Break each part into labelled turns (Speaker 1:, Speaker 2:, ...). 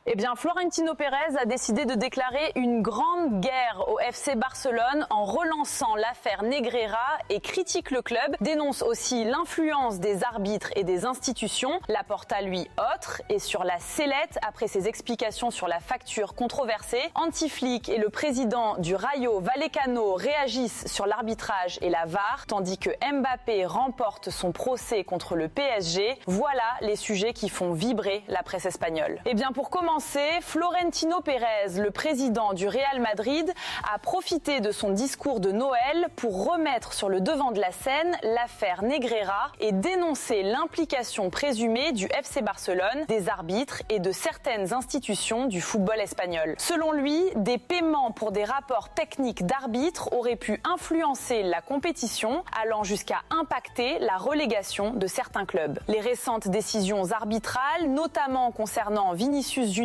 Speaker 1: Eh bien, Florentino Pérez a décidé de déclarer une grande guerre au FC Barcelone en relançant l'affaire Negreira et critique le club, dénonce aussi l'influence des arbitres et des institutions. Laporta, lui, autre, est sur la sellette après ses explications sur la facture controversée. Antiflick et le président du Rayo Vallecano réagissent sur l'arbitrage et la VAR, tandis que Mbappé remporte son procès contre le PSG. Voilà les sujets qui font vibrer la presse espagnole. Eh bien, pour commencer, Florentino Pérez, le président du Real Madrid, a profité de son discours de Noël pour remettre sur le devant de la scène l'affaire Negreira et dénoncer l'implication présumée du FC Barcelone, des arbitres et de certaines institutions du football espagnol. Selon lui, des paiements pour des rapports techniques d'arbitres auraient pu influencer la compétition, allant jusqu'à impacter la relégation de certains clubs. Les récentes décisions arbitrales, notamment concernant Vinicius Junior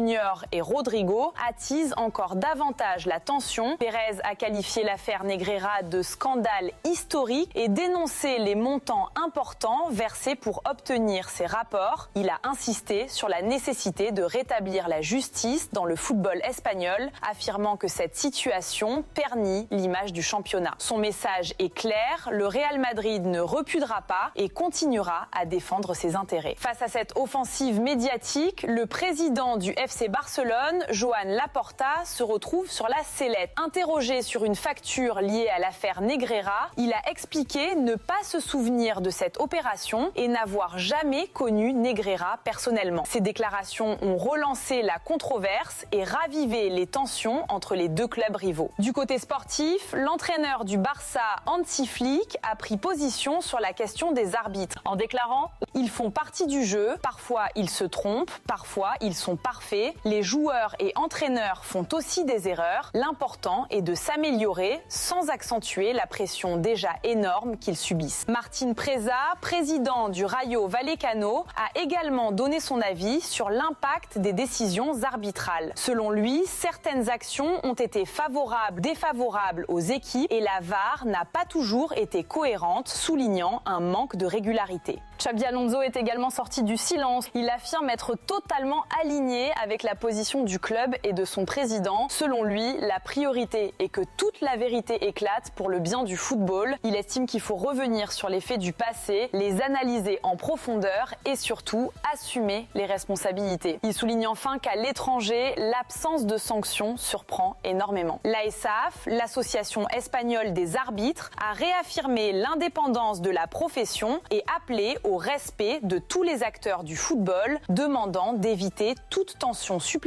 Speaker 1: et Rodrigo, attisent encore davantage la tension. Pérez a qualifié l'affaire Negreira de scandale historique et dénoncé les montants importants versés pour obtenir ces rapports. Il a insisté sur la nécessité de rétablir la justice dans le football espagnol, affirmant que cette situation ternit l'image du championnat. Son message est clair, le Real Madrid ne reculera pas et continuera à défendre ses intérêts. Face à cette offensive médiatique, le président du FC Barcelone, Joan Laporta, se retrouve sur la sellette. Interrogé sur une facture liée à l'affaire Negreira, il a expliqué ne pas se souvenir de cette opération et n'avoir jamais connu Negreira personnellement. Ces déclarations ont relancé la controverse et ravivé les tensions entre les deux clubs rivaux. Du côté sportif, l'entraîneur du Barça, Antiflick, a pris position sur la question des arbitres en déclarant « Ils font partie du jeu, parfois ils se trompent, parfois ils sont parfaits. Les joueurs et entraîneurs font aussi des erreurs. L'important est de s'améliorer sans accentuer la pression déjà énorme qu'ils subissent. » Martín Preza, président du Rayo Vallecano, a également donné son avis sur l'impact des décisions arbitrales. Selon lui, certaines actions ont été favorables, défavorables aux équipes et la VAR n'a pas toujours été cohérente, soulignant un manque de régularité. Xabi Alonso est également sorti du silence. Il affirme être totalement aligné avec la position du club et de son président. Selon lui, la priorité est que toute la vérité éclate pour le bien du football. Il estime qu'il faut revenir sur les faits du passé, les analyser en profondeur et surtout assumer les responsabilités. Il souligne enfin qu'à l'étranger, l'absence de sanctions surprend énormément. L'AESAF, l'association espagnole des arbitres, a réaffirmé l'indépendance de la profession et appelé au respect de tous les acteurs du football, demandant d'éviter toute tension supplémentaire